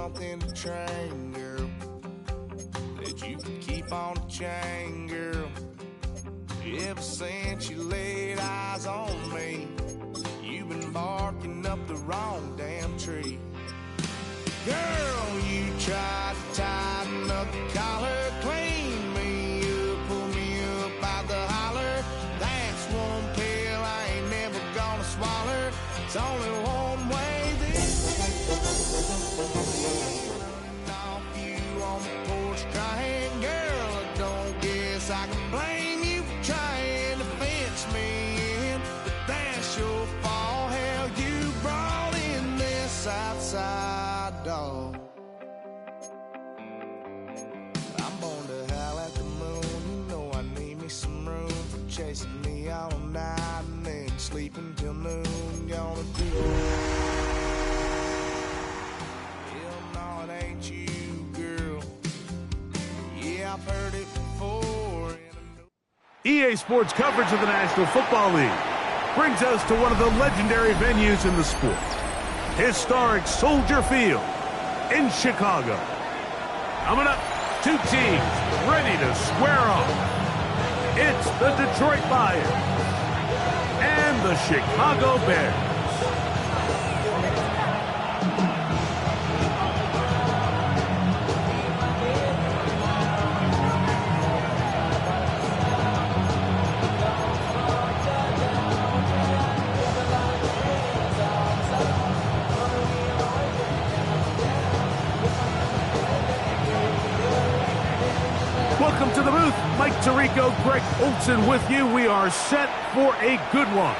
something to train, girl, that you can keep on the chain, girl. Ever since you laid eyes on me, you've been barking up the wrong damn tree. Girl, you tried to tighten up the collar, clean me up, pull me up by the holler. That's one pill I ain't never gonna swallow. It's only one way this off you on the porch crying. Girl, I don't guess I can blame you for trying to fence me in, but that's your fault. Hell, you brought in this outside dog. I'm born to howl at the moon. You know I need me some room for chasing me all night and then sleeping till noon. Gonna do it. Hell no, it ain't you, girl. Yeah, I've heard it before. EA Sports coverage of the National Football League brings us to one of the legendary venues in the sport. Historic Soldier Field in Chicago. Coming up, two teams ready to square off. It's the Detroit Lions and the Chicago Bears. Welcome to the booth. Mike Tirico, Greg Olson with you. We are set for a good one.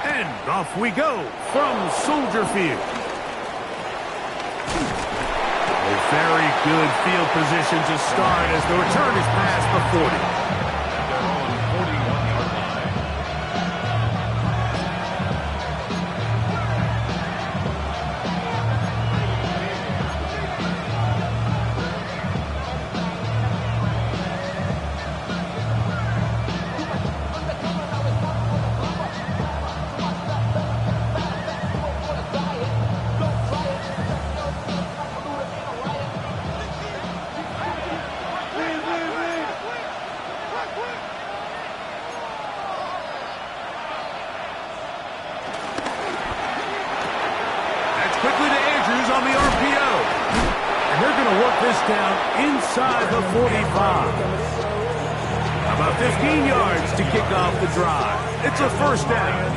And off we go from Soldier Field. A very good field position to start as the return is past the 40. Quickly to Andrews on the RPO. And they're going to work this down inside the 45. About 15 yards to kick off the drive. It's a first down.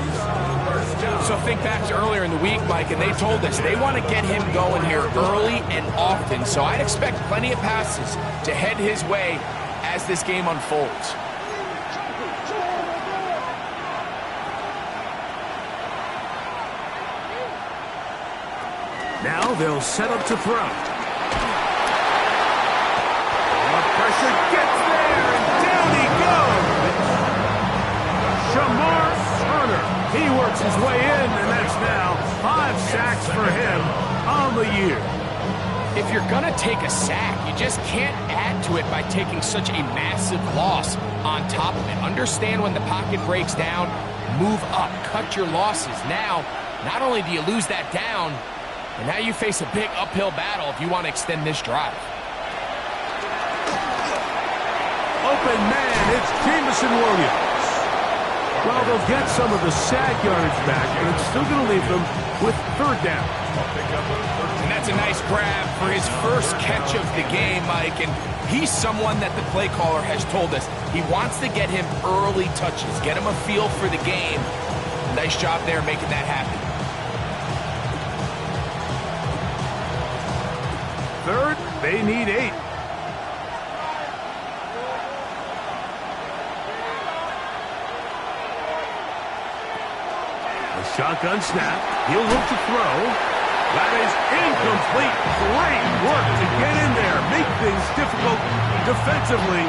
So think back to earlier in the week, Mike, and they told us they want to get him going here early and often. So I'd expect plenty of passes to head his way as this game unfolds. Now they'll set up to throw. The pressure gets there, and down he goes. Shamar Turner. He works his way in, and that's now 5 sacks for him on the year. If you're going to take a sack, you just can't add to it by taking such a massive loss on top of it. Understand when the pocket breaks down, move up, cut your losses. Now, not only do you lose that down, and now you face a big uphill battle if you want to extend this drive. Open man, it's Jameson Williams. Well, they'll get some of the sack yardage back, and it's still going to leave them with third down. And that's a nice grab for his first catch of the game, Mike. And he's someone that the play caller has told us he wants to get him early touches, get him a feel for the game. Nice job there making that happen. Third, they need 8. A shotgun snap. He'll look to throw. That is incomplete. Great work to get in there. Make things difficult defensively.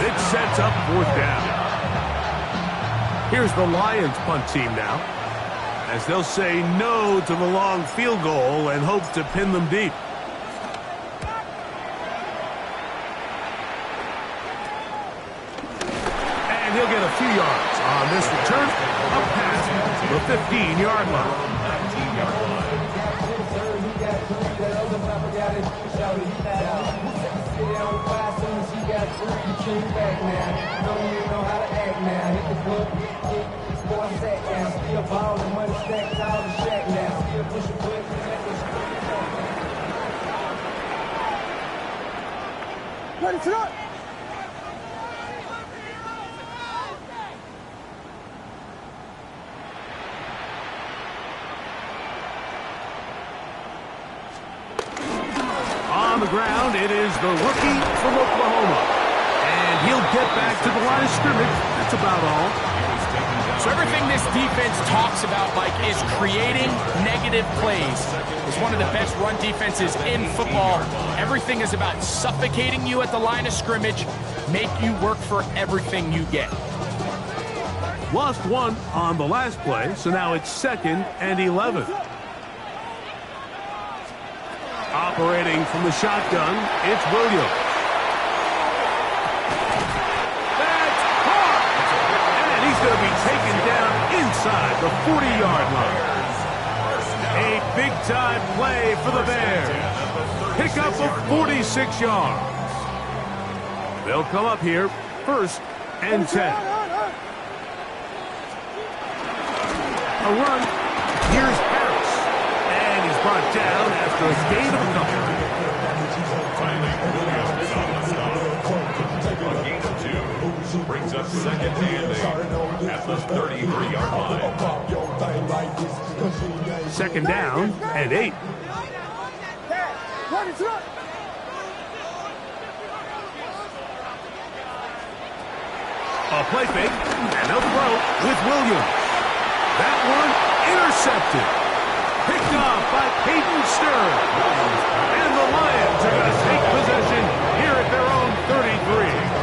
It sets up 4th down. Here's the Lions punt team now, as they'll say no to the long field goal and hope to pin them deep. He'll get a few yards on this return, up past the 15-yard line. Shawty, you fat out. Sit down with 5 soon as she got 3. You came back now. Don't even know how to act now. Hit the club, get boy sat down. Still ballin', money stacked all the shack now. Still pushing buttons, let this ready to go. On the ground, it is the rookie from Oklahoma. And he'll get back to the line of scrimmage. That's about all. So everything this defense talks about, Mike, is creating negative plays. It's one of the best run defenses in football. Everything is about suffocating you at the line of scrimmage, make you work for everything you get. Lost one on the last play, so now it's 2nd and 11. Operating from the shotgun, it's Williams. That's caught! And he's going to be taken down inside the 40-yard line. A big-time play for the Bears. Pickup of 46 yards. They'll come up here, 1st and 10. A run. Here's Harris. And he's brought down after a gain of a couple. A gain of 2 brings up 2nd and 8 at the 33-yard line. 2nd down and 8. A play fake, and they'll throw with Williams. That one intercepted. Picked off by Peyton Stern. And the Lions are going to take possession here at their own 33.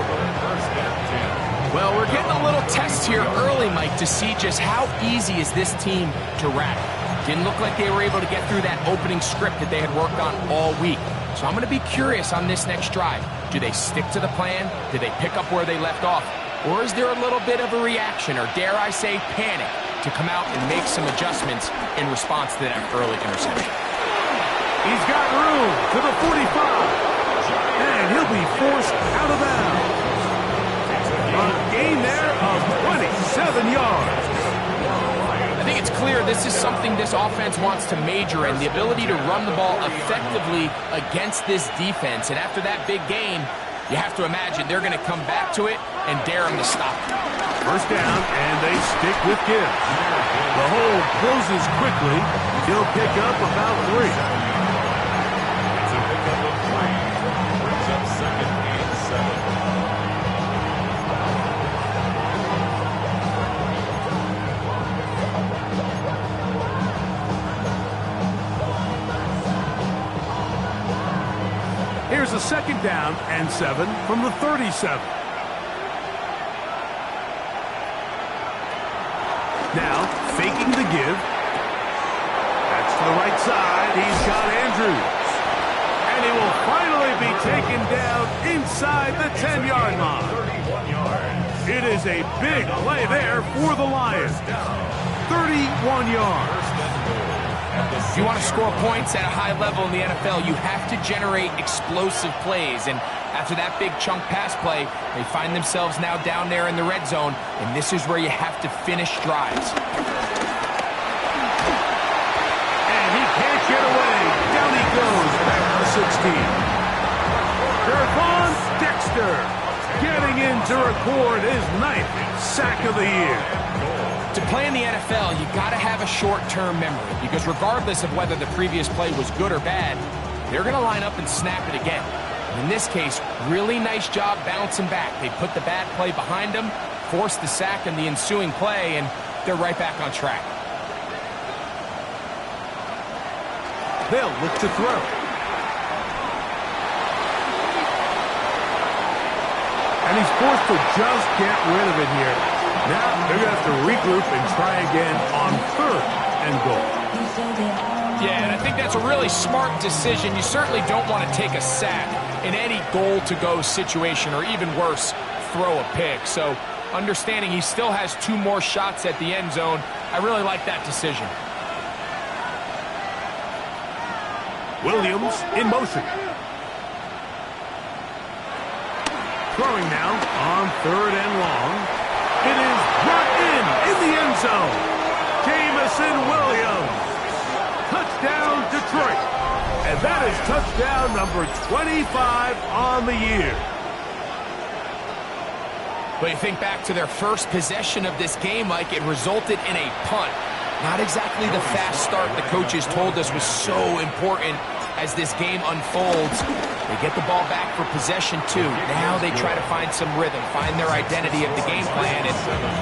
Well, we're getting a little test here early, Mike, to see just how easy is this team to rattle. Didn't look like they were able to get through that opening script that they had worked on all week. So I'm going to be curious on this next drive. Do they stick to the plan? Do they pick up where they left off? Or is there a little bit of a reaction, or dare I say panic, to come out and make some adjustments in response to that early interception? He's got room to the 45. And he'll be forced out of bounds. A gain there of 27 yards. I think it's clear this is something this offense wants to major in, the ability to run the ball effectively against this defense. And after that big gain, you have to imagine they're going to come back to it and dare them to stop it. 1st down, and they stick with Gibbs. The hole closes quickly. He'll pick up about 3. It's a pickup of 3. Brings up 2nd and 7. Here's a 2nd down and 7 from the 37. Now, faking the give. That's to the right side. He's got Andrews. And he will finally be taken down inside the 10-yard line. It is a big play there for the Lions. 31 yards. If you want to score points at a high level in the NFL, you have to generate explosive plays. And after that big chunk pass play, they find themselves now down there in the red zone, and this is where you have to finish drives. And he can't get away. Down he goes back to 16. Gervon Dexter getting in to record his 9th sack of the year. To play in the NFL, you got to have a short-term memory, because regardless of whether the previous play was good or bad, they're going to line up and snap it again. And in this case, really nice job bouncing back. They put the bad play behind them, forced the sack in the ensuing play, and they're right back on track. They'll look to throw. And he's forced to just get rid of it here. Now they're going to have to regroup and try again on 3rd and goal. Yeah, and I think that's a really smart decision. You certainly don't want to take a sack in any goal-to-go situation, or even worse, throw a pick. So understanding he still has 2 more shots at the end zone, I really like that decision. Williams in motion. Throwing now on 3rd and long. It is brought in the end zone. Jameson Williams. Touchdown, Detroit. And that is touchdown number 25 on the year. But you think back to their first possession of this game, Mike, it resulted in a punt. Not exactly the fast start the coaches told us was so important as this game unfolds. They get the ball back for possession 2. Now they try to find some rhythm, find their identity of the game plan, and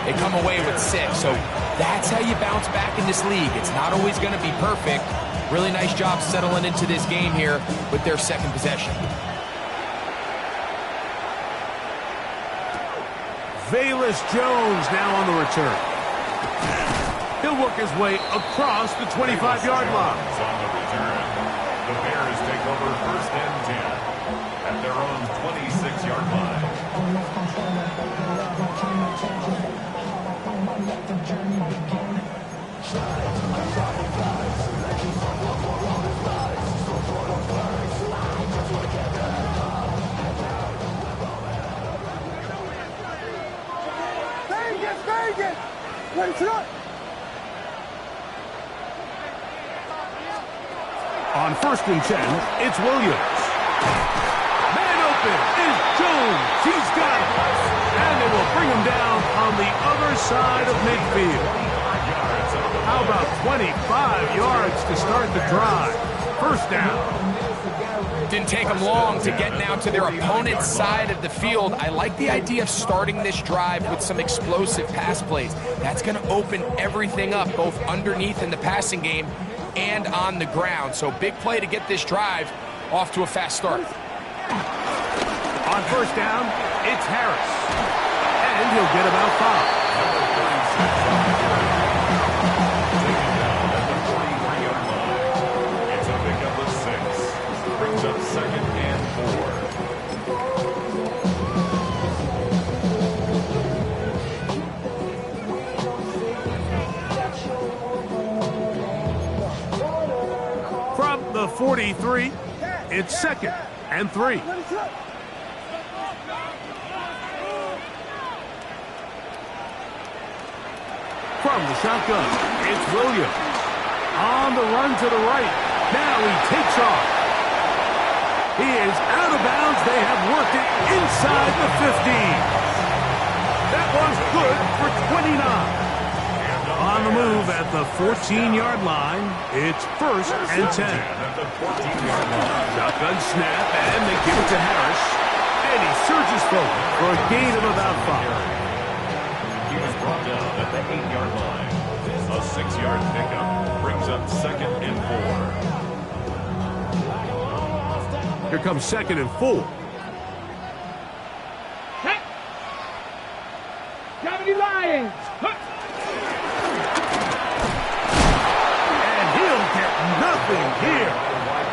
they come away with 6. So that's how you bounce back in this league. It's not always going to be perfect. Really nice job settling into this game here with their second possession. Velus Jones now on the return. He'll work his way across the 25-yard line. On the return, the Bears take over 1st and 10 at their own 26-yard line. On 1st and 10, it's Williams. Man open is Jones. He's got it. And they will bring him down on the other side of midfield. How about 25 yards to start the drive? 1st down. Didn't take them long to get now to their opponent's side of the field. I like the idea of starting this drive with some explosive pass plays. That's going to open everything up, both underneath in the passing game and on the ground. So big play to get this drive off to a fast start. On 1st down, it's Harris. And he'll get about 5. Brings up 2nd and 4. From the 43, it's 2nd and 3. From the shotgun, it's Williams. On the run to the right. Now he takes off. He is out of bounds. They have worked it inside the 15. That was good for 29. On the move at the 14-yard line, it's 1st and 10. Shotgun snap, and they give it to Harris. And he surges forward for a gain of about 5. He was brought down at the 8-yard line. A 6-yard pickup brings up 2nd and 4. Here comes 2nd and 4. Gravity Lions! And he'll get nothing here.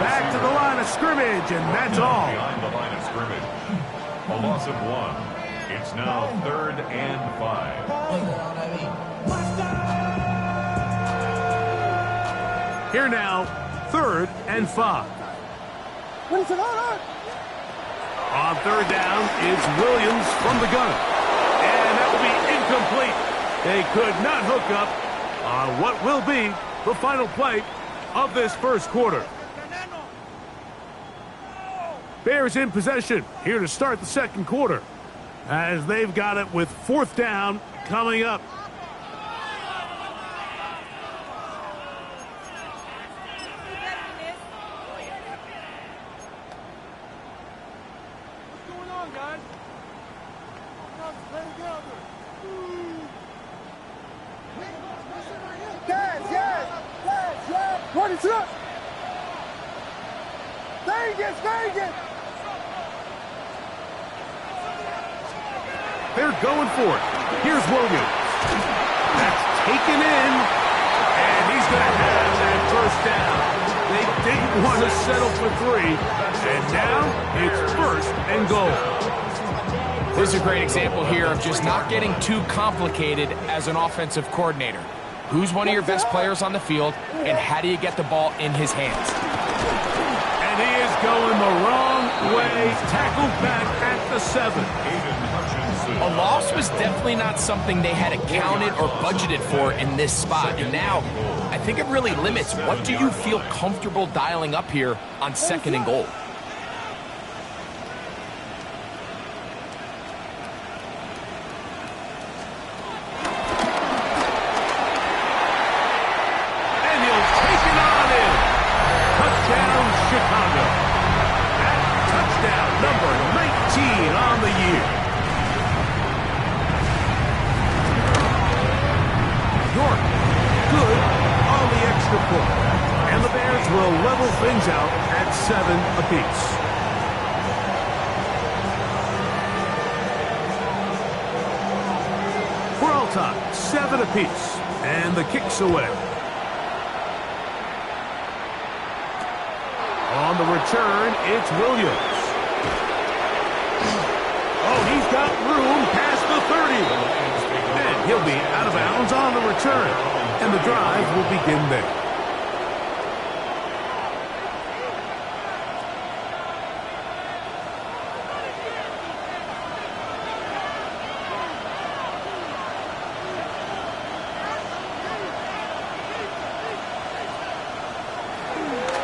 Back to the line of scrimmage, and that's all. Behind the line of scrimmage. A loss of 1. It's now 3rd and 5. Here now, 3rd and 5. On 3rd down, it's Williams from the gun. And that will be incomplete. They could not hook up on what will be the final play of this 1st quarter. Bears in possession here to start the 2nd quarter, as they've got it with 4th down coming up. They're going for it. Here's Williams. That's taken in, and he's going to have that 1st down. They didn't want to settle for 3, and now it's 1st and goal. This is a great example here of just not getting too complicated as an offensive coordinator. Who's one of your best players on the field, and how do you get the ball in his hands? And he is going the wrong way. Tackled back at the 7. A loss was definitely not something they had accounted or budgeted for in this spot. And now, I think it really limits what do you feel comfortable dialing up here on 2nd and goal. And he'll take it on in. Touchdown, Chicago. That touchdown, number 19 on the year. York, good on the extra point. And the Bears will level things out at 7 apiece. We're all tied, 7 apiece. And the kick's away. On the return, it's Williams. Oh, he's got room past the 30. And he'll be out of bounds on the return. And the drive will begin there.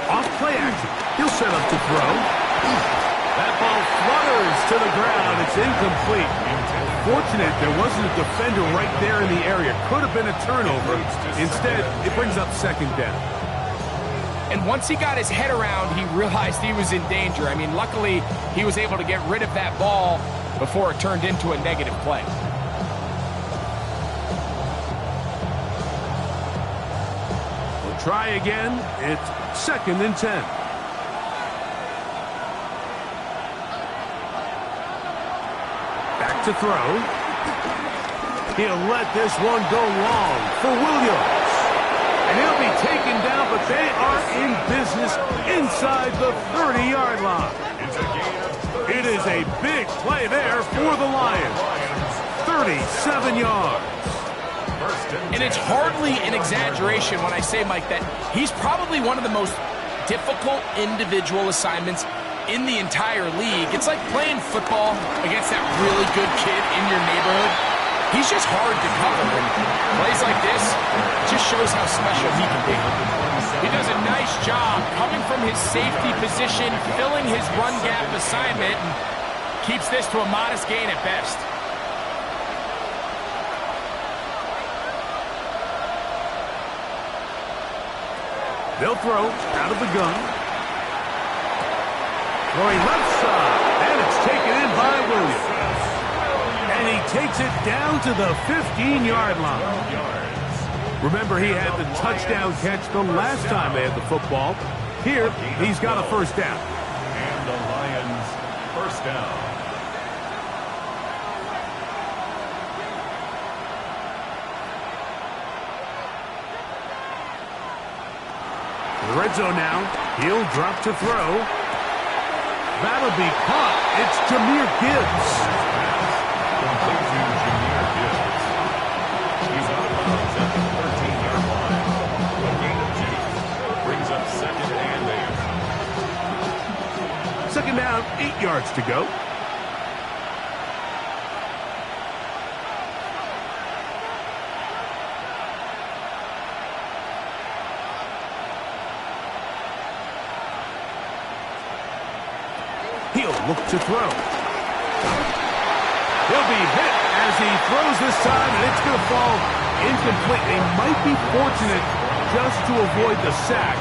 Off play action. He'll set up to throw. That ball flutters to the ground. It's incomplete. Fortunate there wasn't a defender right there in the area. Could have been a turnover. Instead, it brings up 2nd down. And once he got his head around, he realized he was in danger. I mean, luckily, he was able to get rid of that ball before it turned into a negative play. We'll try again. It's 2nd and 10. Back to throw. He'll let this one go long for Williams. And he'll be taken down, but they are in business inside the 30-yard line. It is a big play there for the Lions. 37 yards. And it's hardly an exaggeration when I say, Mike, that he's probably one of the most difficult individual assignments in the entire league. It's like playing football against that really good kid in your neighborhood. He's just hard to cover. And plays like this just shows how special he can be. He does a nice job coming from his safety position, filling his run gap assignment, and keeps this to a modest gain at best. They'll throw out of the gun. Throwing left side, and it's taken in by Williams. And he takes it down to the 15-yard line. Remember, he had the touchdown catch the last time they had the football. Here, he's got a 1st down. And the Lions, 1st down. The red zone now. He'll drop to throw. That'll be caught. It's Jahmyr Gibbs. Complete to Jahmyr Gibbs. He's out of bounds at the 13-yard line. A gain of 2 brings up 2nd and 8. 2nd down, 8 yards to go. He'll look to throw. He'll be hit as he throws this time, and it's going to fall incomplete. They might be fortunate just to avoid the sack,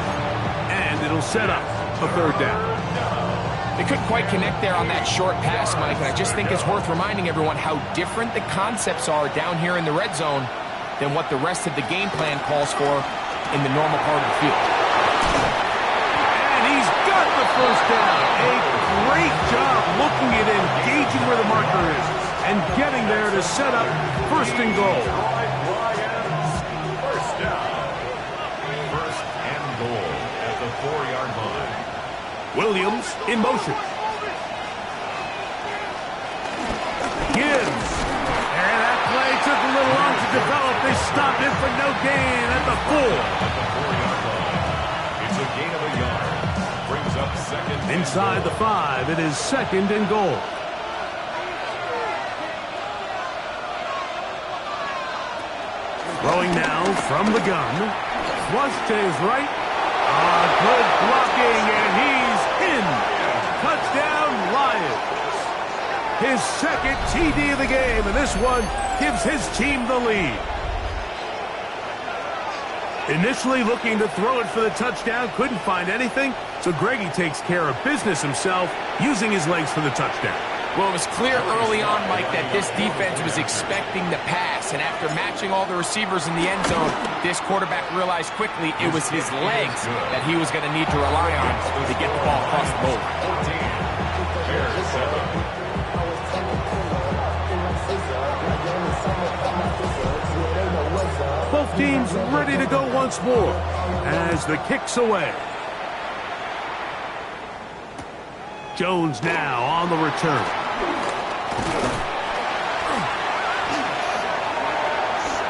and it'll set up a 3rd down. They couldn't quite connect there on that short pass, Mike, and I just think it's worth reminding everyone how different the concepts are down here in the red zone than what the rest of the game plan calls for in the normal part of the field. And he's got the 1st down. A great job looking at engaging where the marker is and getting there to set up 1st and goal. Lions, 1st down. 1st and goal at the 4-yard line. Williams in motion. Gibbs. And that play took a little long to develop. They stopped him for no gain at the 4. At the 4-yard line. It's a gain of a yard. Brings up Inside the 5, it is 2nd and goal. Throwing now from the gun. Flush to his right. Good blocking, and he's in. Touchdown, Lions. His 2nd TD of the game, and this one gives his team the lead. Initially looking to throw it for the touchdown, couldn't find anything, so Greggy takes care of business himself, using his legs for the touchdown. Well, it was clear early on, Mike, that this defense was expecting the pass, and after matching all the receivers in the end zone, this quarterback realized quickly it was his legs that he was going to need to rely on to get the ball across the goal. Both teams ready to go once more as the kick's away. Jones now on the return.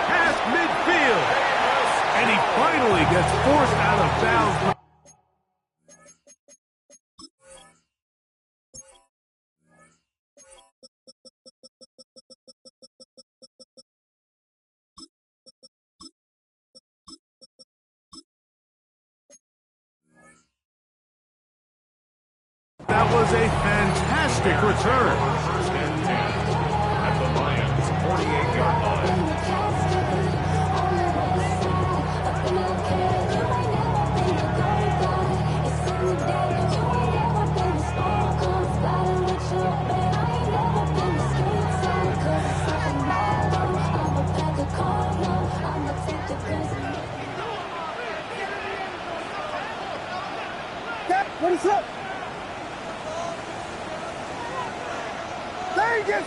Past midfield. And he finally gets forced out of bounds. That was a fantastic return. First and 10 at the Lions' 48-yard line. What is up? Vegas!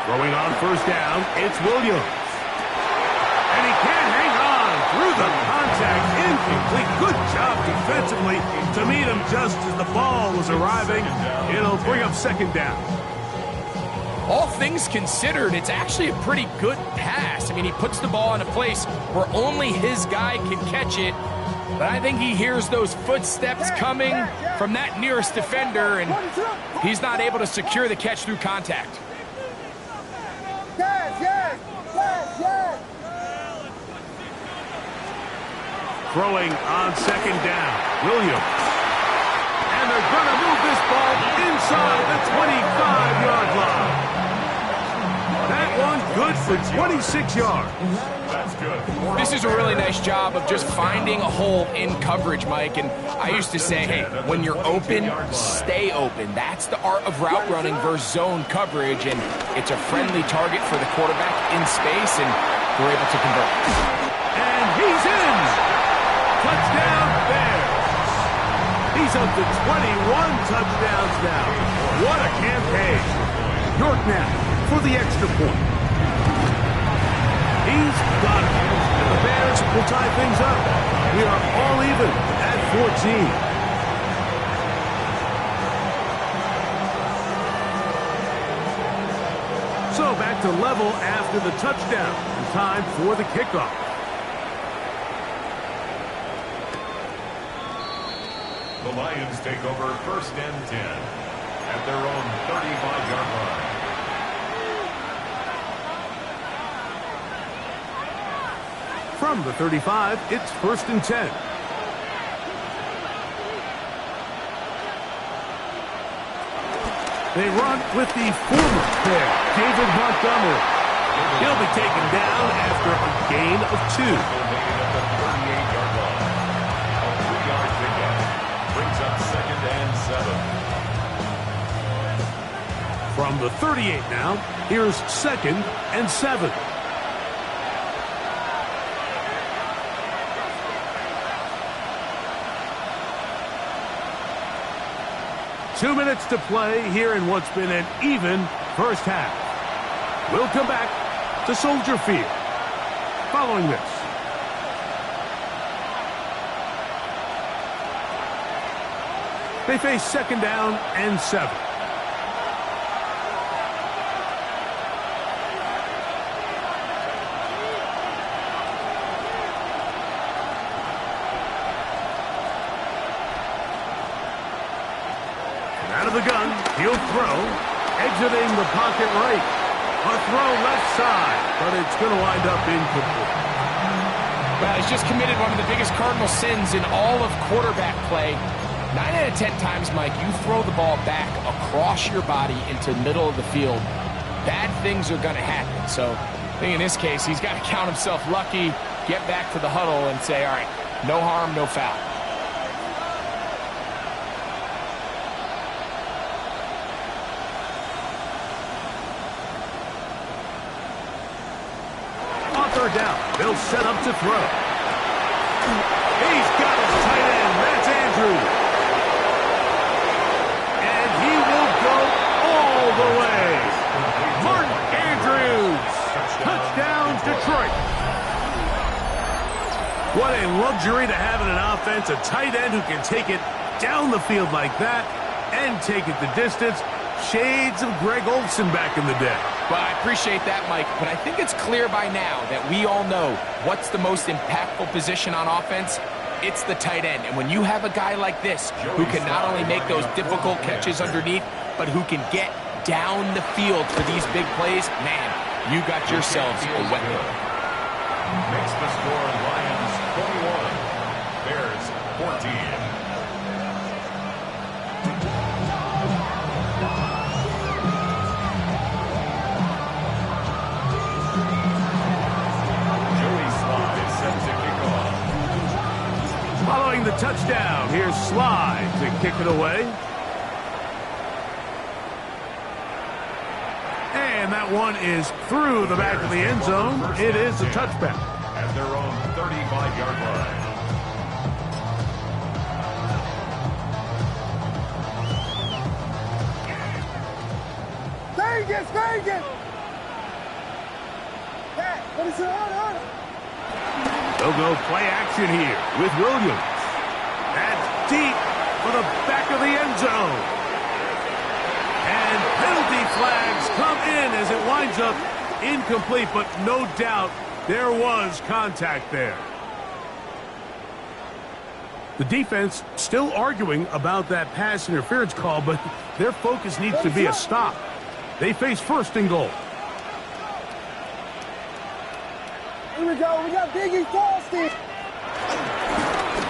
Throwing on first down, it's Williams. And he can't hang on through the contact. Incomplete. Good job defensively to meet him just as the ball was arriving. It'll bring up 2nd down. All things considered, it's actually a pretty good pass. I mean, he puts the ball in a place where only his guy can catch it. But I think he hears those footsteps coming from that nearest defender, and he's not able to secure the catch through contact. Yes. Throwing on 2nd down, Williams. And they're going to move this ball inside the 25-yard line. That one good for 26 yards. That's good. This is a really nice job of just finding a hole in coverage, Mike. And I used to say, hey, when you're open, stay open. That's the art of route running versus zone coverage. And it's a friendly target for the quarterback in space, and we're able to convert. And he's in. Touchdown Bears. He's up to 21 touchdowns now. What a campaign. York now for the extra point. He's got it. And the Bears will tie things up. We are all even at 14. So back to level after the touchdown. And time for the kickoff. The Lions take over 1st and 10 at their own 35-yard line. From the 35, it's 1st and 10. They run with the former pair, David Montgomery. He'll be taken down after a gain of 2. At the 38-yard line. A 3-yard pickup brings up 2nd and 7. From the 38 now, here's 2nd and 7. Two minutes to play here in what's been an even first half. We'll come back to Soldier Field following this. They face 2nd down and 7. Out of the gun, he'll throw. Exiting the pocket right. A throw left side, but it's going to wind up incomplete. Well, he's just committed one of the biggest cardinal sins in all of quarterback play. 9 out of 10 times, Mike, you throw the ball back across your body into the middle of the field. Bad things are going to happen. So I think in this case, he's got to count himself lucky, get back to the huddle and say, all right, no harm, no foul. On third down, they'll set up to throw. He's got his tight end. That's Andrews. And he will go all the way. Mark Andrews. Touchdown, Detroit. What a luxury to have in an offense. A tight end who can take it down the field like that and take it the distance. Shades of Greg Olsen back in the day. Well, I appreciate that, Mike, but I think it's clear by now that we all know what's the most impactful position on offense. It's the tight end. And when you have a guy like this who can not only make those difficult catches underneath, but who can get down the field for these big plays, man, you got yourselves a weapon. Makes the score Lions 21, Bears 14. Following the touchdown, here's Sly to kick it away. And that one is through the back of the end zone. It is a touchback. At their own 35-yard line. Vegas! Pat, what is it on? They'll go play action here with Williams. That's deep for the back of the end zone. And penalty flags come in as it winds up incomplete, but no doubt there was contact there. The defense still arguing about that pass interference call, but their focus needs to be a stop. They face first and goal. Here we go. We got Biggie Frosty.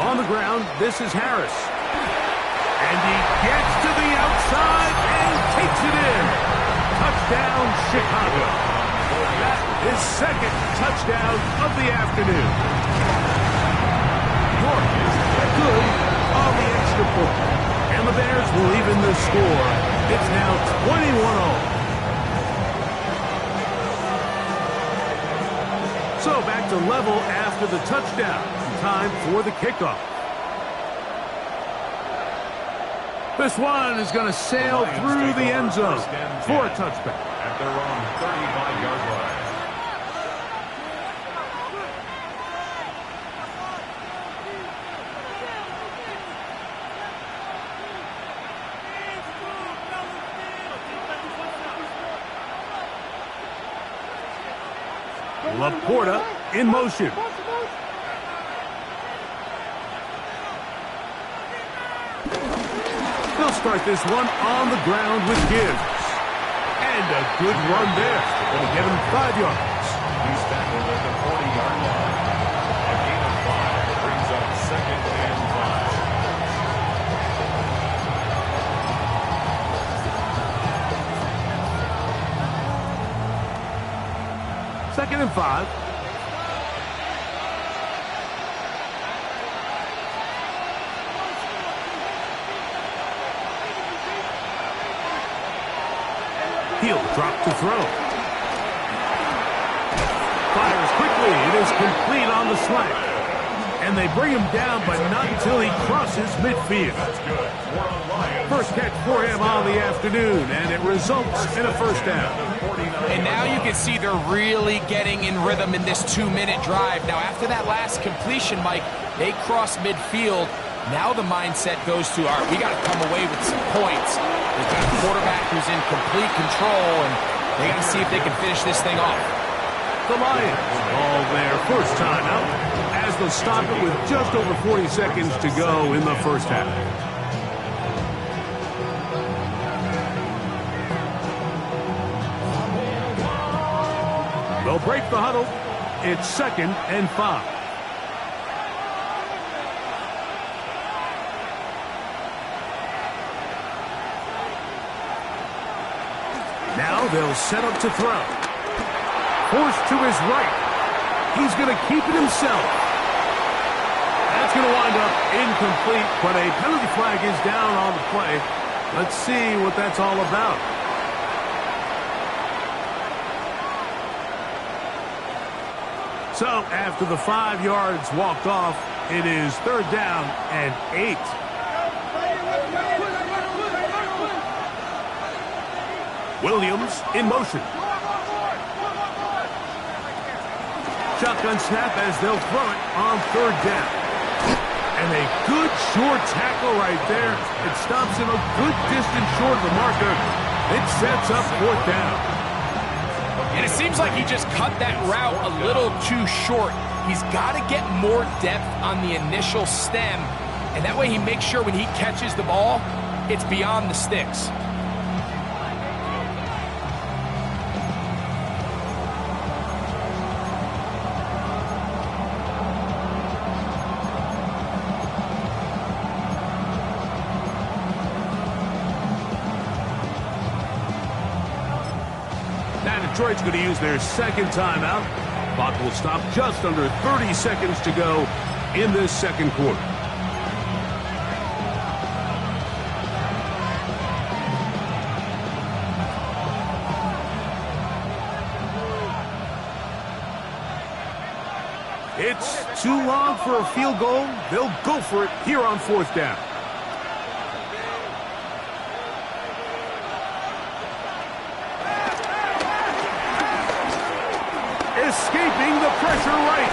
On the ground, this is Harris. And he gets to the outside and takes it in. Touchdown, Chicago. That is second touchdown of the afternoon. York is good on the extra point. And the Bears will even the score. It's now 21-0. So back to level after the touchdown. Time for the kickoff. This one is going to sail through the end zone for a touchback. At their own 35-yard line. Laporta in motion. They'll start this one on the ground with Gibbs. And a good run there. Going to get him 5 yards. He's tackled at the 40-yard line. A gain of 5 brings up second and 5. Second and 5. He'll drop to throw. Fires quickly. It is complete on the slant. And they bring him down, but not until he crosses midfield. That's good. For a Lions. First catch for him on the afternoon, and it results in a first down. And now you can see they're really getting in rhythm in this 2-minute drive. Now, after that last completion, Mike, they cross midfield. Now the mindset goes to, all right, we got to come away with some points. They've got a quarterback who's in complete control, and they got to see if they can finish this thing off. The Lions call their first time out as they'll stop it with just over 40 seconds to go in the first half. They'll break the huddle. It's 2nd and 5. Now they'll set up to throw. Forced to his right. He's going to keep it himself. That's going to wind up incomplete, but a penalty flag is down on the play. Let's see what that's all about. So after the 5 yards walked off, it is 3rd down and 8. Williams in motion. Shotgun snap as they'll throw it on 3rd down. And a good short tackle right there. It stops him a good distance short of the marker. It sets up 4th down. And it seems like he just cut that route a little too short. He's got to get more depth on the initial stem. And that way he makes sure when he catches the ball, it's beyond the sticks. Detroit's going to use their 2nd timeout. Clock will stop just under 30 seconds to go in this 2nd quarter. It's too long for a field goal. They'll go for it here on 4th down. Escaping the pressure right.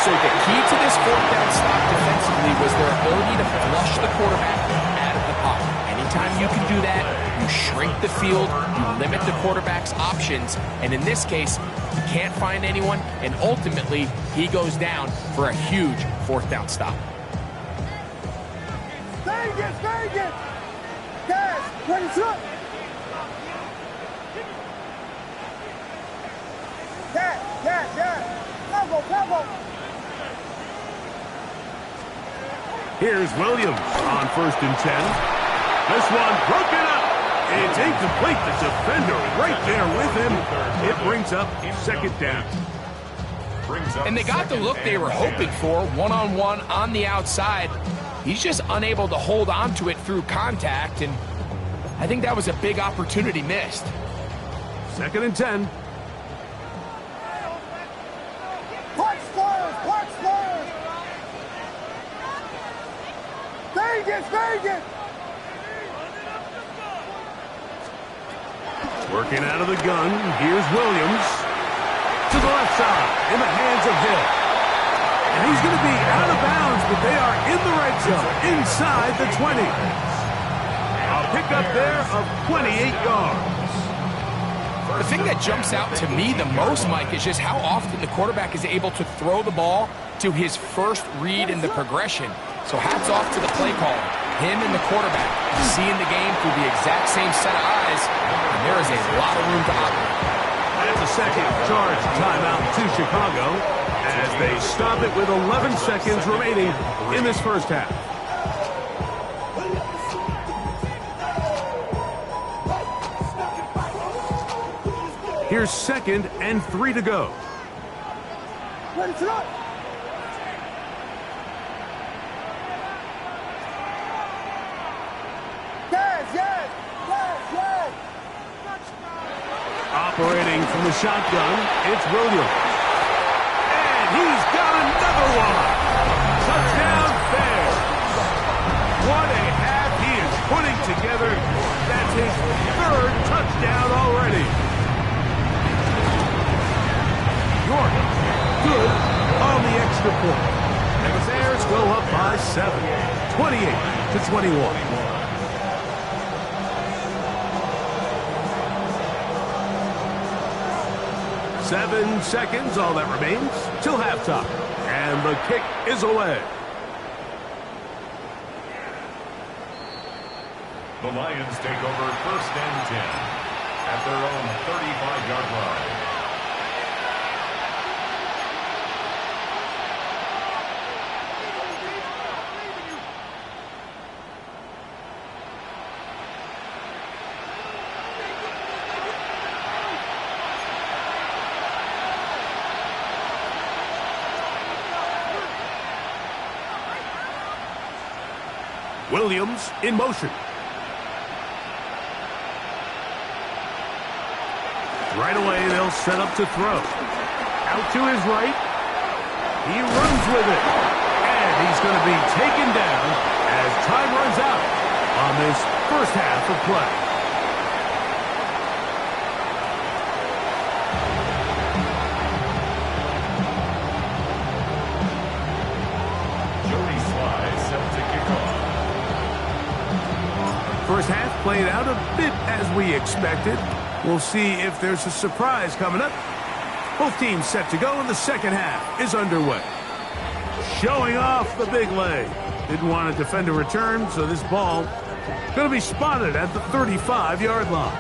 So the key to this 4th down stop defensively was their ability to flush the quarterback out of the pocket. Anytime you can do that, you shrink the field, you limit the quarterback's options, and in this case, he can't find anyone, and ultimately, he goes down for a huge 4th down stop. Vegas! Guys, ready to shoot! Cover. Here's Williams on 1st and 10. This one broken up. It's incomplete. The defender right there with him. It brings up 2nd down. And they got the look they were hoping for, one-on-one on the outside. He's just unable to hold on to it through contact, and I think that was a big opportunity missed. 2nd and 10. Vegas! Working out of the gun, here's Williams. To the left side, in the hands of Hill. And he's going to be out of bounds, but they are in the red zone, inside the 20. A pickup there of 28 yards. The thing that jumps out to me the most, Mike, is just how often the quarterback is able to throw the ball to his first read in the progression. So hats off to the play caller, him and the quarterback, seeing the game through the exact same set of eyes, and there is a lot of room to operate. That's a 2nd charge timeout to Chicago as they stop it with 11 seconds remaining in this 1st half. Here's 2nd and 3 to go. Ready to run! Operating from the shotgun, it's Williams. And he's got another one. Touchdown Bears. What a half he is putting together. That's his 3rd touchdown already. York, good on the extra point. And the Bears go up by 7, 28-21. 7 seconds, all that remains, till halftime. And the kick is away. The Lions take over 1st and 10 at their own 35-yard line. Williams in motion. Right away, they'll set up to throw. Out to his right. He runs with it. And he's going to be taken down as time runs out on this first half of play. First half played out a bit as we expected. We'll see if there's a surprise coming up. Both teams set to go, and the second half is underway. Showing off the big leg. Didn't want to defend a return, so this ball going to be spotted at the 35-yard line.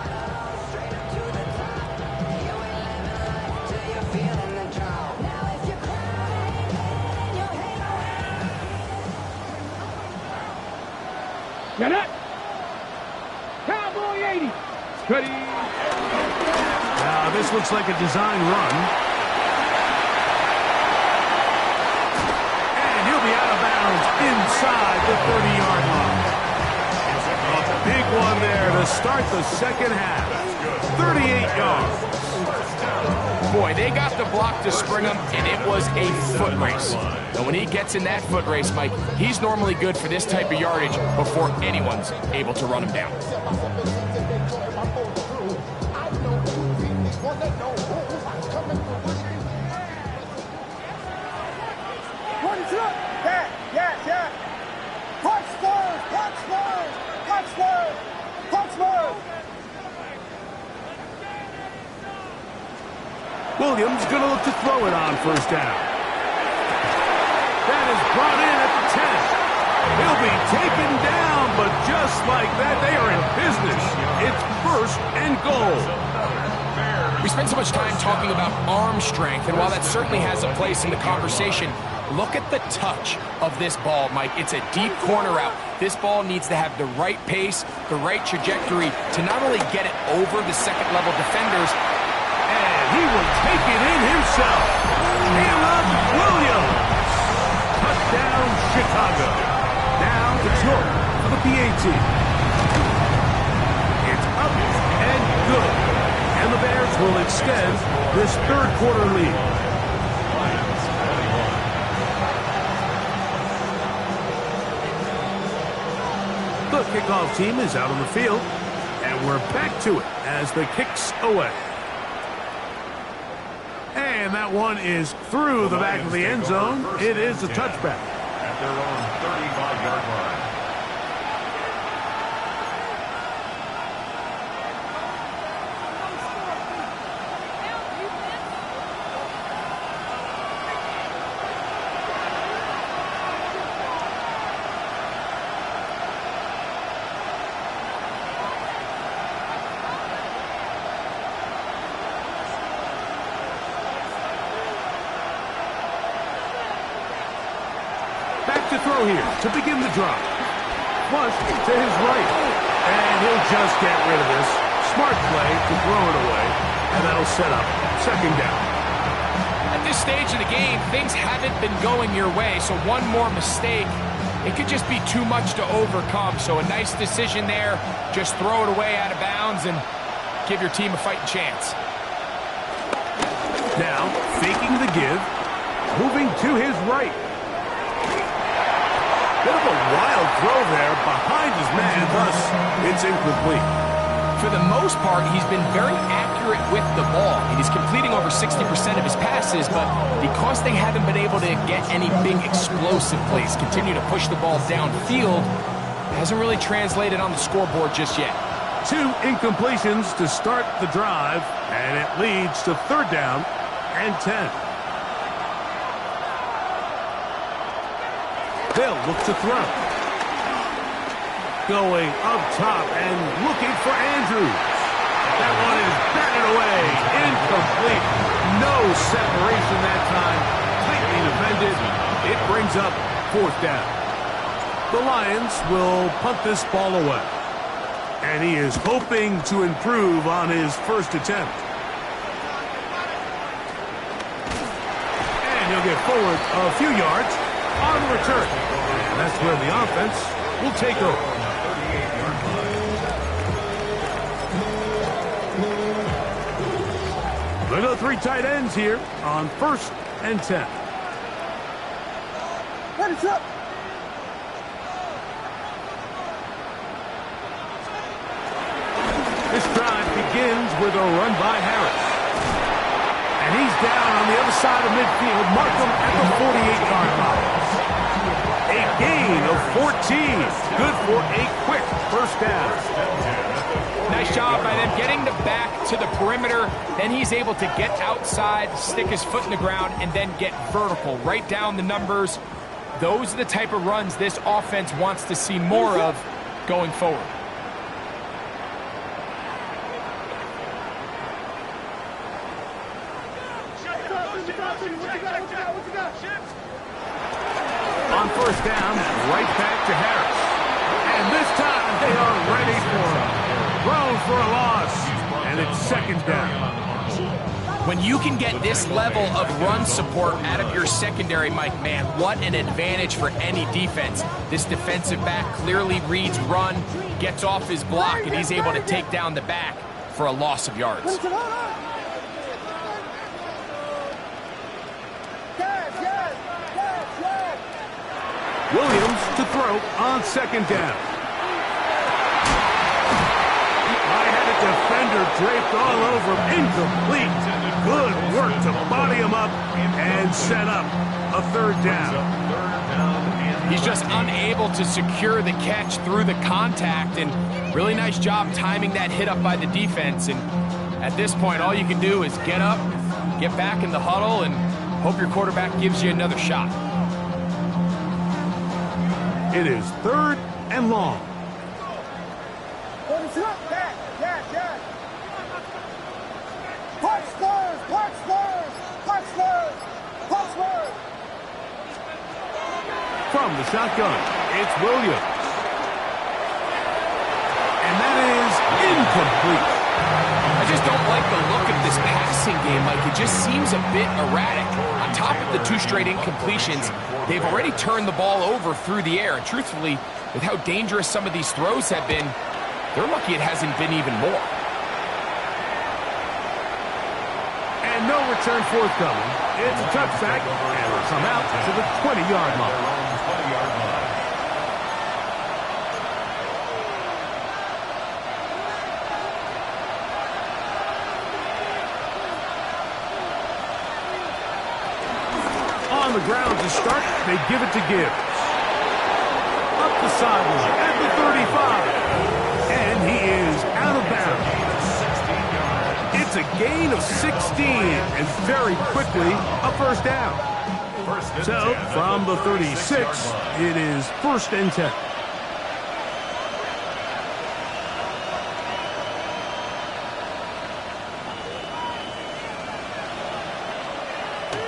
Got it. Cowboy 80. Cuddy. Now this looks like a design run. And he'll be out of bounds inside the 30-yard line. A big one there to start the second half. 38 yards. Boy, they got the block to spring him, and it was a foot race. And when he gets in that foot race, Mike, he's normally good for this type of yardage before anyone's able to run him down. Williams going to look to throw it on first down. That is brought in at the 10. He'll be taken down, but just like that, they are in business. It's first and goal. We spend so much time talking about arm strength, and while that certainly has a place in the conversation, look at the touch of this ball, Mike. It's a deep corner route. This ball needs to have the right pace, the right trajectory to not only get it over the second-level defenders, and he will take it in himself. Caleb Williams. Touchdown, Chicago. Now it's York for the PAT. It's up and good. And the Bears will extend this third quarter lead. The kickoff team is out on the field, and we're back to it as the kick's away. And that one is through the back of the end zone. It is a touchback. At their own 35-yard line. To throw here to begin the drive. Flush to his right. And he'll just get rid of this. Smart play to throw it away. And that'll set up second down. At this stage of the game, things haven't been going your way, so one more mistake, it could just be too much to overcome. So a nice decision there. Just throw it away out of bounds and give your team a fighting chance. Now, faking the give. Moving to his right. Bit of a wild throw there behind his man, thus it's incomplete. For the most part, he's been very accurate with the ball, and he's completing over 60% of his passes, but because they haven't been able to get any big explosive plays, continue to push the ball downfield, hasn't really translated on the scoreboard just yet. 2 incompletions to start the drive, and it leads to third down and 10. They'll look to throw. Going up top and looking for Andrews. That one is batted away. Incomplete. No separation that time. Tightly defended. It brings up fourth down. The Lions will punt this ball away. And he is hoping to improve on his first attempt. And he'll get forward a few yards on return. And that's where the offense will take over. They go 3 tight ends here on 1st and 10. This drive begins with a run by Harris. And he's down on the other side of midfield. Markham at the 48-yard line. A gain of 14. Good for a quick first down. Nice job by them getting the back to the perimeter. Then he's able to get outside, stick his foot in the ground, and then get vertical. Right down the numbers. Those are the type of runs this offense wants to see more of going forward. On first down, right back to Harris. And this time they are ready for him. Thrown for a loss. And it's 2nd down. When you can get this level of run support out of your secondary, Mike, man, what an advantage for any defense. This defensive back clearly reads run, gets off his block, and he's able to take down the back for a loss of yards. Williams to throw on 2nd down. High-headed defender draped all over him. Incomplete. Good work to body him up and set up a 3rd down. He's just unable to secure the catch through the contact, and really nice job timing that hit up by the defense. And at this point, all you can do is get up, get back in the huddle, and hope your quarterback gives you another shot. It is 3rd and long. From the shotgun, it's Williams. And that is incomplete. I just don't like the look of this passing game, Mike. It just seems a bit erratic. On top of the 2 straight incompletions, they've already turned the ball over through the air. And truthfully, with how dangerous some of these throws have been, they're lucky it hasn't been even more. And no return forthcoming. It's a touchback, and will come out to the 20-yard line. On the ground to start, they give it to Gibbs. Up the sideline at the 35. And he is out of bounds. It's a gain of 16, and very quickly a 1st down. So, from the 36, it is 1st and 10.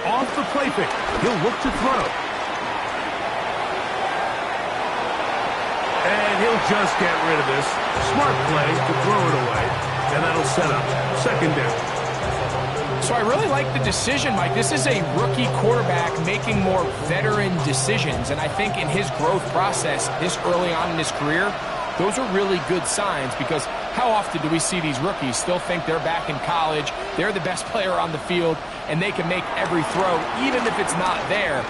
Off the play pick, he'll look to throw. And he'll just get rid of this. Smart play to throw it away. And that'll set up 2nd down. So I really like the decision, Mike. This is a rookie quarterback making more veteran decisions. And I think in his growth process this early on in his career, those are really good signs, because how often do we see these rookies still think they're back in college, they're the best player on the field, and they can make every throw, even if it's not there.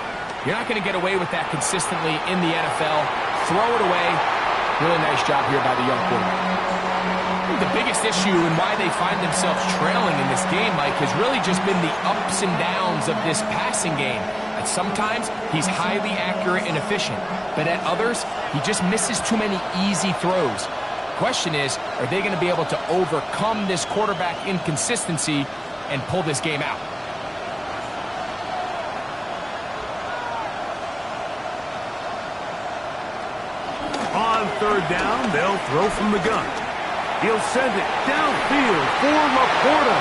You're not going to get away with that consistently in the NFL. Throw it away. Really nice job here by the young quarterback. The biggest issue and why they find themselves trailing in this game, Mike, has really just been the ups and downs of this passing game. At sometimes, he's highly accurate and efficient, but at others, he just misses too many easy throws. Question is, are they going to be able to overcome this quarterback inconsistency and pull this game out? On 3rd down, they'll throw from the gun. He'll send it downfield for Laporta.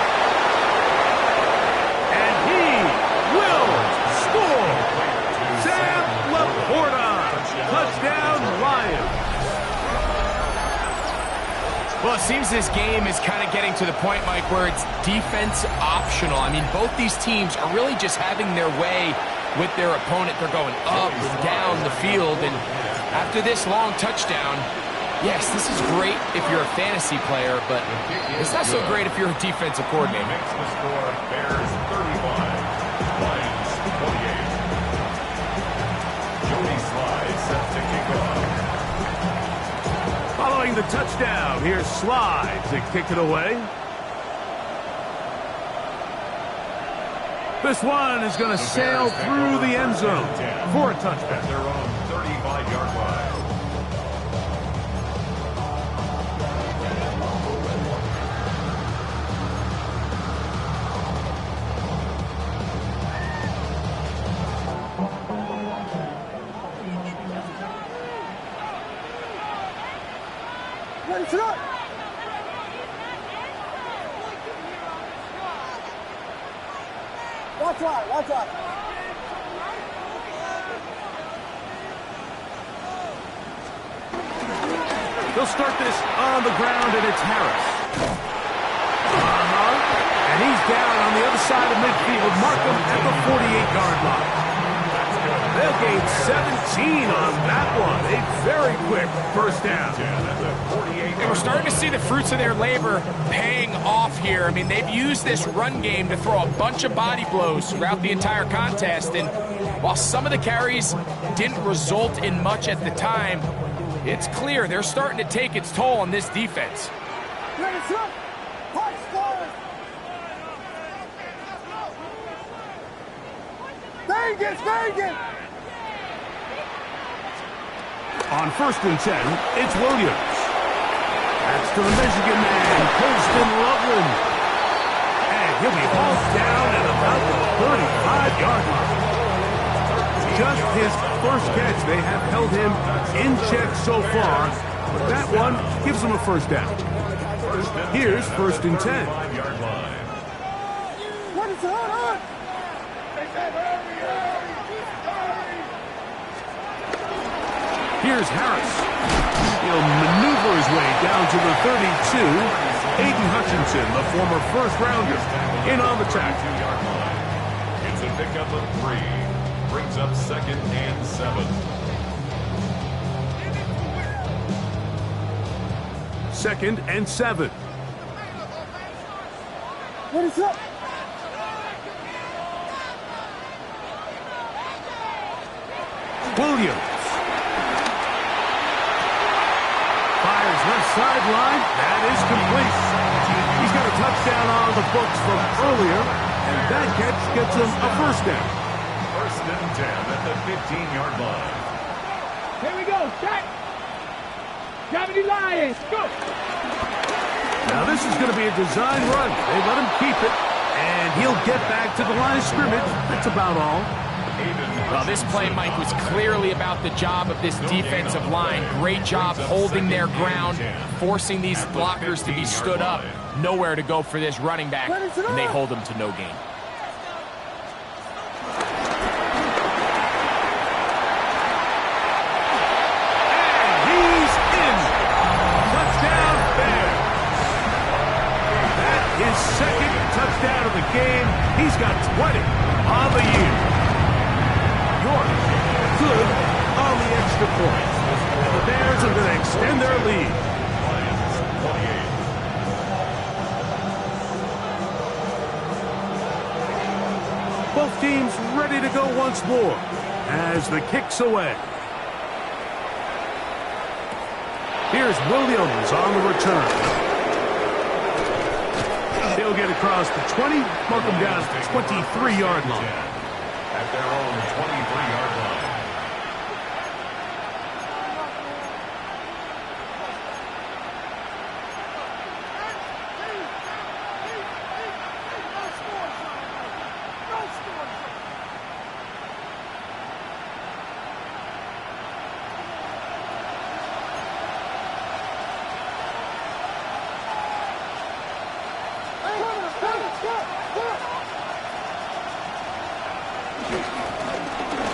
And he will score. Sam Laporta. Touchdown, Lions. Well, it seems this game is kind of getting to the point, Mike, where it's defense optional. I mean, both these teams are really just having their way with their opponent. They're going up and down the field, and After this long touchdown, yes, this is great if you're a fantasy player, but it's not so great if you're a defensive coordinator. Makes the score Bears 35, Lions 28. Jody Slye set to kick off. Following the touchdown, here's Slye to kick it away. This one is going to sail through the end zone for a touchdown. At their own 35-yard line. Ready, set. Watch out, watch out. They'll start this on the ground, and it's Harris. And he's down on the other side of midfield. Markham at the 48-yard line. They'll gain 17 on that one. A very quick first down. And we're starting to see the fruits of their labor paying off here. I mean, they've used this run game to throw a bunch of body blows throughout the entire contest. And while some of the carries didn't result in much at the time, it's clear they're starting to take its toll on this defense. Ready, set. Punch, forward. Vegas, Vegas. On 1st and 10, it's Williams. That's to the Michigan man, Colston Loveland. And he'll be hauled down at about the 35-yard line. Just his first catch. They have held him in check so far, but that one gives him a first down. Here's 1st and 10. What is on? Here's Harris. He'll maneuver his way down to the 32. Aiden Hutchinson, the former first-rounder, in on the tackle. It's a pickup of 3. Brings up 2nd and 7. 2nd and 7. What is up? Williams. Fires left sideline. That is complete. He's got a touchdown on the books from earlier, and that catch gets him a first down. 1st and 10 at the 15-yard line. Here we go. Shot. Gravity Lions. Go. Now this is going to be a design run. They let him keep it, and he'll get back to the line of scrimmage. That's about all. Well, this play, Mike, was clearly about the job of this defensive line. Great job holding their ground, forcing these blockers to be stood up. Nowhere to go for this running back, and they hold him to no gain. And he's in. Touchdown, Bears. That is 2nd touchdown of the game. He's got 20 on the year. York, good on the extra point. And the Bears are going to extend their lead. Both teams ready to go once more as the kick's away. Here's Williams on the return. He'll get across the 20, mark him down at the 23-yard line. At their own 23-yard line.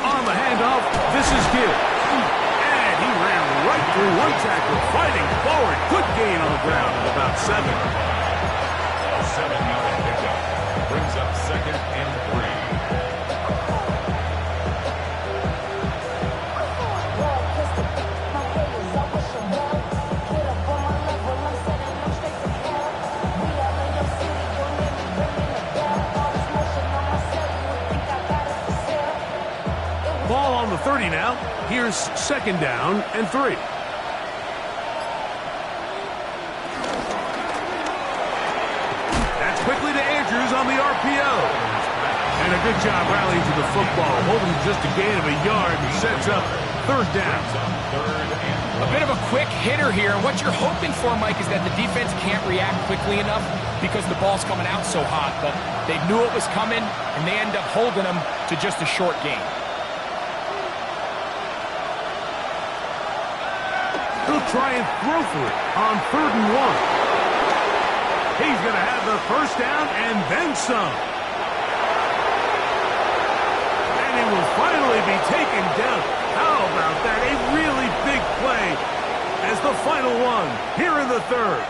On the handoff, this is Gill. And he ran right through one tackle, fighting forward. Good gain on the ground at about 7. A 7-yard pickup. Brings up 2nd and 3. Here's second down and 3. That's quickly to Andrews on the RPO. And a good job rallying to the football, holding just a gain of a yard and sets up third down. A bit of a quick hitter here. What you're hoping for, Mike, is that the defense can't react quickly enough because the ball's coming out so hot. But they knew it was coming, and they end up holding them to just a short gain. He'll try and throw for it on 3rd and 1. He's going to have the first down and then some. And he will finally be taken down. How about that? A really big play as the final one here in the 3rd.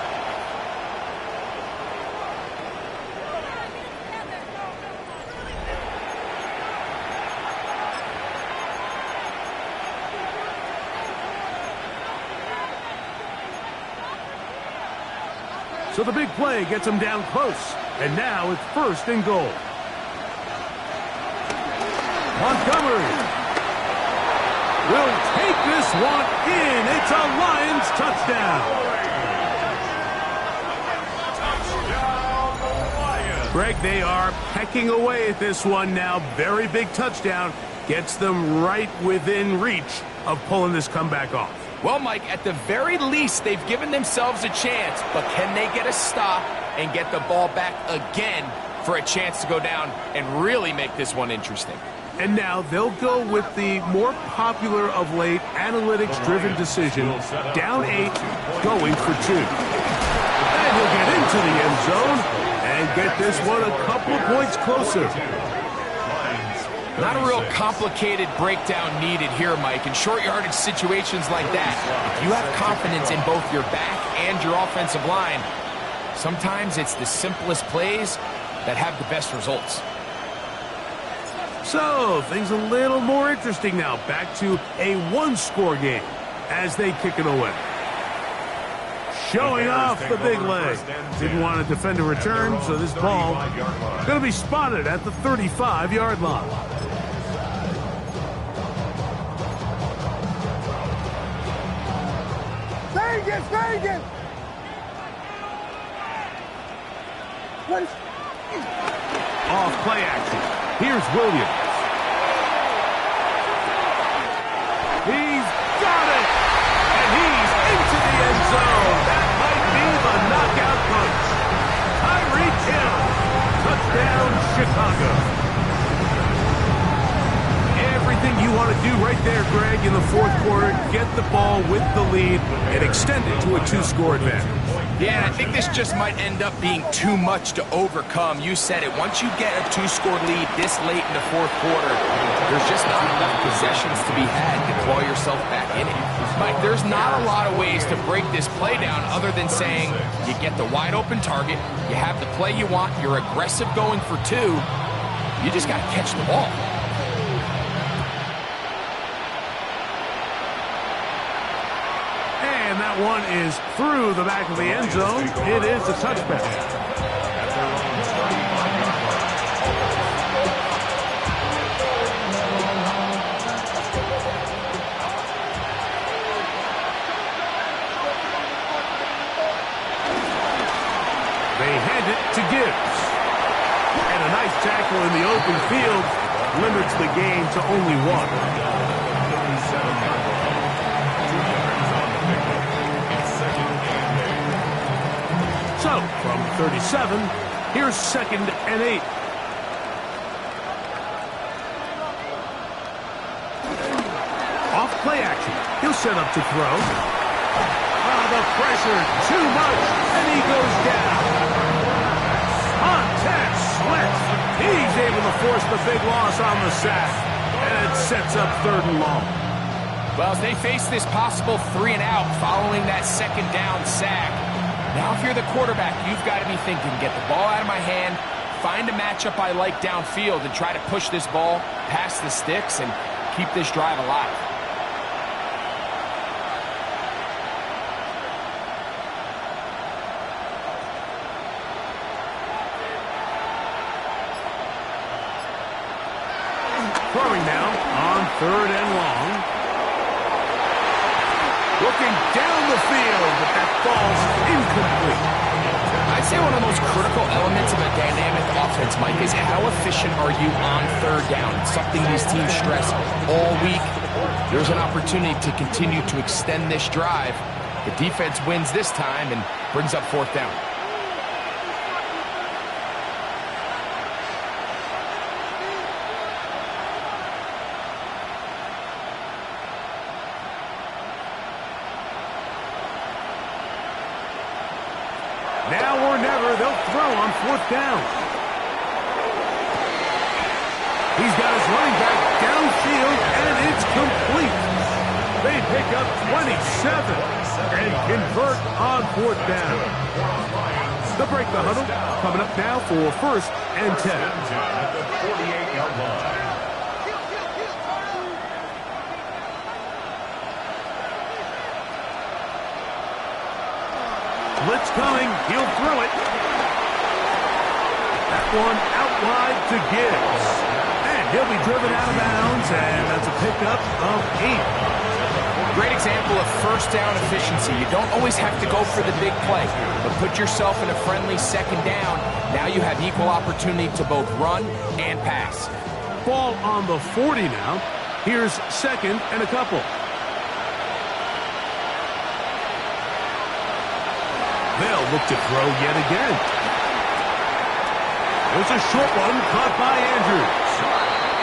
So the big play gets him down close. And now it's 1st and goal. Montgomery will take this one in. It's a Lions touchdown. Greg, they are pecking away at this one now. Very big touchdown. Gets them right within reach of pulling this comeback off. Well, Mike, at the very least, they've given themselves a chance, but can they get a stop and get the ball back again for a chance to go down and really make this one interesting? And now they'll go with the more popular of late analytics-driven decision, down 8, going for 2. And he'll get into the end zone and get this one a couple of points closer. Not a real complicated breakdown needed here, Mike. In short yardage situations like that, if you have confidence in both your back and your offensive line, sometimes it's the simplest plays that have the best results. So, things a little more interesting now. Back to a 1-score game as they kick it away. Showing off the big leg. Didn't want to defend a return, so this ball going to be spotted at the 35-yard line. Vegas! Off play action. Here's Williams. He's got it! And he's into the end zone. That might be the knockout punch. Tyreek Hill. Touchdown, Chicago. Everything you want to do right there, Greg, in the 4th quarter. Get the ball with the lead and extend it to a 2-score advantage. Yeah, I think this just might end up being too much to overcome. You said it. Once you get a 2-score lead this late in the 4th quarter, there's just not enough possessions to be had to claw yourself back in it. Mike, there's not a lot of ways to break this play down other than saying you get the wide open target, you have the play you want, you're aggressive going for 2, you just got to catch the ball. And that one is through the back of the end zone. It is a touchback. They hand it to Gibbs. And a nice tackle in the open field limits the gain to only 1. So, from 37, here's 2nd and 8. Off play action. He'll set up to throw. The pressure, too much, and he goes down. Montez Sweat. He's able to force the big loss on the sack, and it sets up 3rd and long. Well, as they face this possible 3 and out following that 2nd down sack, now if you're the quarterback, you've got to be thinking, get the ball out of my hand, find a matchup I like downfield, and try to push this ball past the sticks and keep this drive alive. Throwing now on 3rd and long. Looking down the field, but that ball's incomplete. I'd say one of the most critical elements of a dynamic offense, Mike, is how efficient are you on third down. It's something these teams stress all week. There's an opportunity to continue to extend this drive. The defense wins this time and brings up fourth down. Now or never, they'll throw on fourth down. He's got his running back downfield, and it's complete. They pick up 27 and convert on fourth down. They'll break the huddle. Coming up now for first and 10. At the 48-yard line. Blitz coming. He'll throw it. That one out wide to Gibbs. And he'll be driven out of bounds, and that's a pickup of 8. Great example of first down efficiency. You don't always have to go for the big play, but put yourself in a friendly second down. Now you have equal opportunity to both run and pass. Ball on the 40 now. Here's second and a couple. They'll look to throw yet again. There's a short one caught by Andrews.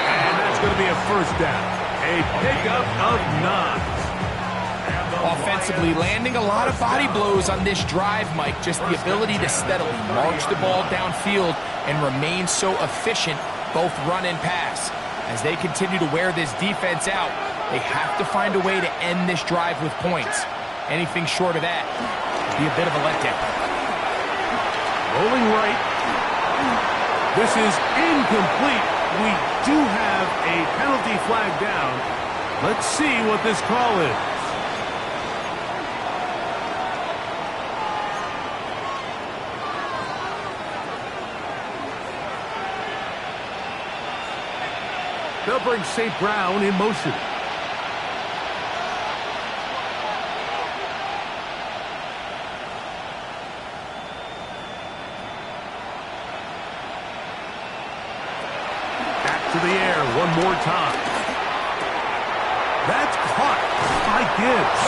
And that's going to be a first down. A pickup of 9. Offensively, landing a lot of body blows on this drive, Mike. Just the ability to steadily march the ball downfield and remain so efficient, both run and pass. As they continue to wear this defense out, they have to find a way to end this drive with points. Anything short of that would be a bit of a letdown. Rolling right. This is incomplete. We do have a penalty flag down. Let's see what this call is. They'll bring St. Brown in motion. To the air one more time. That's caught by Gibbs.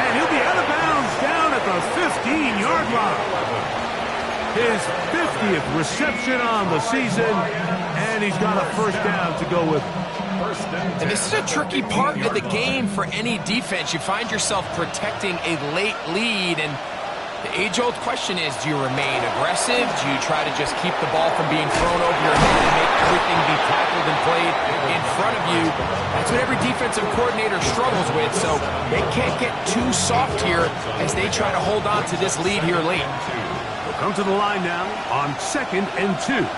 And he'll be out of bounds down at the 15-yard line. His 50th reception on the season, and he's got a first down to go with it. And this is a tricky part of the game for any defense. You find yourself protecting a late lead, and the age-old question is, do you remain aggressive? Do you try to just keep the ball from being thrown over your head and make everything be tackled and played in front of you? That's what every defensive coordinator struggles with, so they can't get too soft here as they try to hold on to this lead here late. They'll come to the line now on 2nd and 2.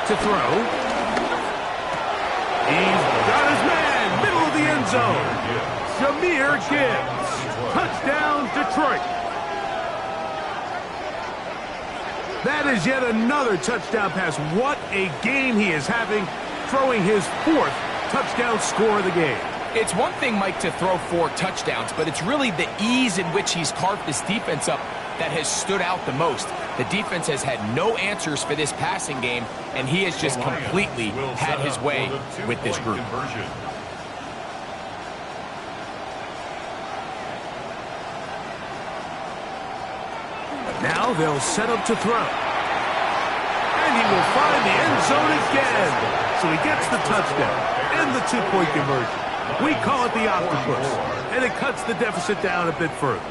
To throw. He's got his man, middle of the end zone. Jahmyr Gibbs. Touchdown, Detroit. That is yet another touchdown pass. What a game he is having, throwing his 4th touchdown score of the game. It's one thing, Mike, to throw 4 touchdowns, but it's really the ease in which he's carved this defense up that has stood out the most. The defense has had no answers for this passing game, and he has just completely had his way with this group. Now they'll set up to throw. And he will find the end zone again. So he gets the touchdown and the 2-point conversion. We call it the octopus, and it cuts the deficit down a bit further.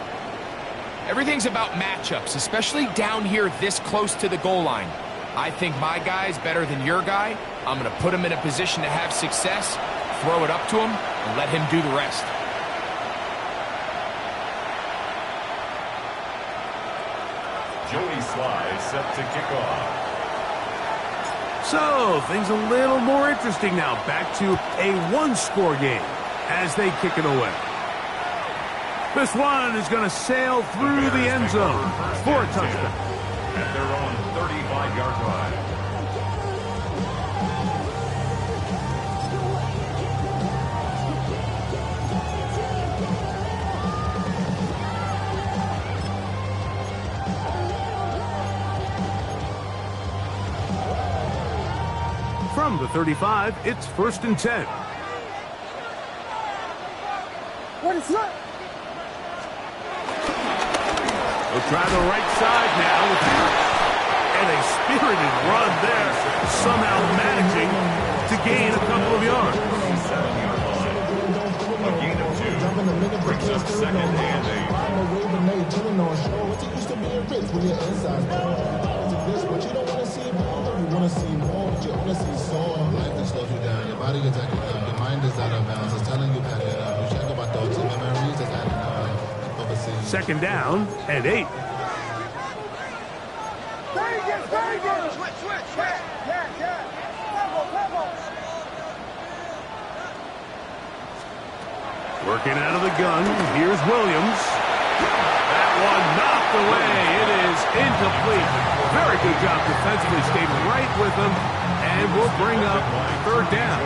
Everything's about matchups, especially down here this close to the goal line. I think my guy's better than your guy. I'm going to put him in a position to have success, throw it up to him, and let him do the rest. Joey Slye set to kick off. So, things a little more interesting now. Back to a 1-score game as they kick it away. This one is going to sail through the end zone for a touchdown. At their own 35-yard line. From the 35, it's 1st and 10. What is that? They'll try the right side now with and a spirited run there, somehow managing to gain a couple of yards. 7-yard line. A gain of 2 brings up 2nd and 2nd down and 8. Working out of the gun, here's Williams. That one knocked away. It is incomplete. Very good job defensively, stayed right with him, and will bring up 3rd down.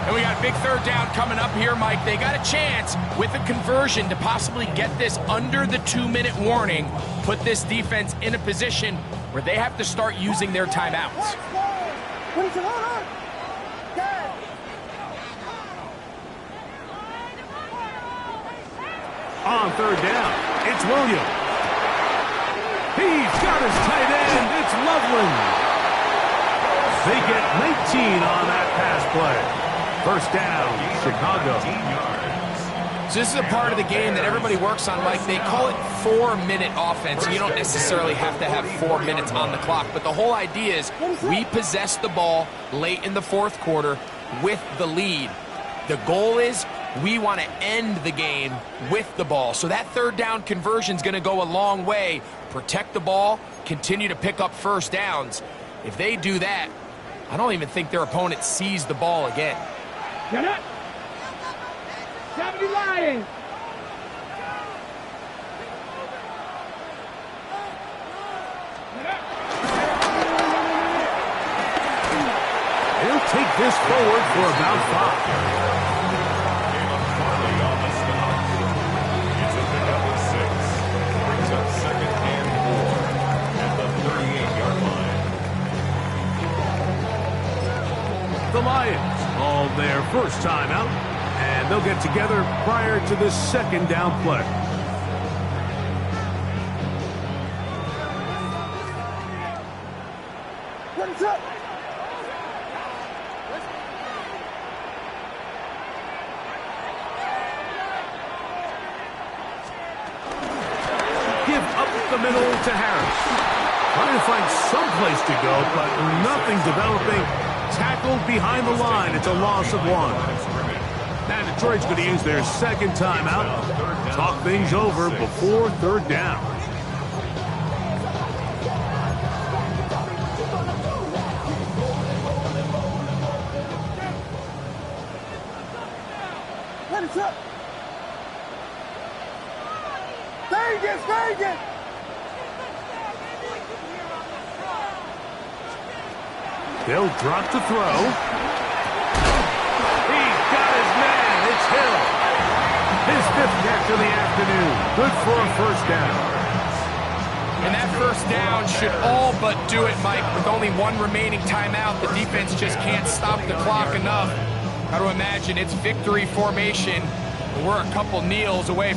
And we got a big 3rd down coming up here, Mike. They got a chance with a conversion to possibly get this under the 2-minute warning, put this defense in a position where they have to start using their timeouts. On 3rd down, it's Williams. He's got his tight end. It's Loveland. They get 19 on that pass play. 1st down, Chicago. So this is a part of the game that everybody works on, Mike. They call it 4-minute offense. You don't necessarily have to have 4 minutes on the clock, but the whole idea is we possess the ball late in the 4th quarter with the lead. The goal is we want to end the game with the ball. So that 3rd down conversion is going to go a long way. Protect the ball, continue to pick up 1st downs. If they do that, I don't even think their opponent sees the ball again. Get up! 70 Lions! He'll take this forward for about 5. Caleb Farley on the stop. It's a pickup of 6. Brings up 2nd and 4 at the 38-yard line. The Lions called their first time out, and they'll get together prior to the 2nd down play. What is up? Give up the middle to Harris. Trying to find some place to go, but nothing developing. Tackled behind the line. It's a loss of 1. Now Detroit's going to use their 2nd timeout. Talk things over before 3rd down. What is up? Vegas! They'll drop to throw. He's got his man. It's Hill. His 5th catch of the afternoon. Good for a 1st down. And that 1st down should all but do it, Mike. With only 1 remaining timeout, the defense just can't stop the clock enough. Got to imagine it's victory formation. We're a couple kneels away